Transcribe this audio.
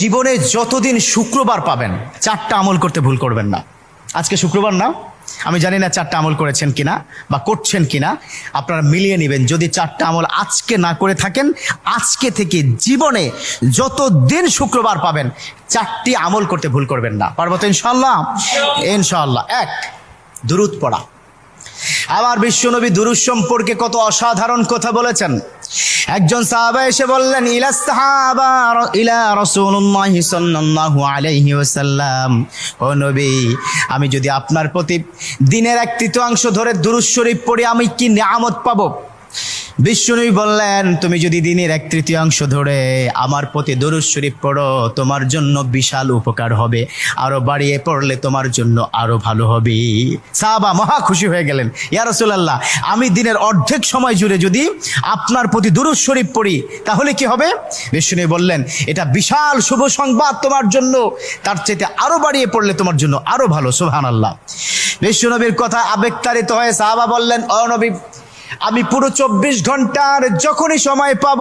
জীবনে যতদিন শুক্রবার পাবেন 4টা আমল করতে ভুল করবেন না। আজকে শুক্রবার না, আমি জানি না 4টা আমল করেছেন কিনা বা করছেন কিনা, আপনারা মিলিয়ে নেবেন। যদি 4টা আমল আজকে না করে থাকেন, আজকে থেকে জীবনে যতদিন শুক্রবার পাবেন 4টি আমল করতে ভুল করবেন না। পারবো তো ইনশাআল্লাহ? ইনশাআল্লাহ। 1, দুরূদ পড়া। আমার বিশ্বনবী দুরূদ সম্পর্কে কত অসাধারণ কথা বলেছেন। একজন সাহাবা এসে বললেন, ইলা রাসূলুল্লাহ সাল্লাল্লাহু আলাইহি ওয়াসাল্লাম, ও নবী, আমি যদি আপনার প্রতি দিনের 1/3 ধরে দুরূদ শরীফ পড়ি আমি কি নিয়ামত পাবো? বিশ্বনবী বললেন, তুমি যদি দিনের 1/3 ধরে আমার প্রতি দুরূদ শরীফ পড়ো তোমার জন্য বিশাল উপকার হবে, আরো বাড়িয়ে পড়লে তোমার জন্য আরো ভালো হবে। সাহাবা মহা খুশি হয়ে গেলেন, ইয়া রাসূলুল্লাহ, আমি দিনের অর্ধেক সময় জুড়ে যদি আপনার প্রতি দুরূদ শরীফ পড়ি তাহলে কি হবে? বিশ্বনবী বললেন, এটা বিশাল শুভ সংবাদ তোমার জন্য, তার চাইতে আরো বাড়িয়ে পড়লে তোমার জন্য আরো ভালো। সুবহানাল্লাহ। বিশ্বনবীর কথা আবেগতাড়িত হয়ে সাহাবা বললেন, ও নবী, আমি পুরো 24 ঘন্টার যখনই সময় পাবো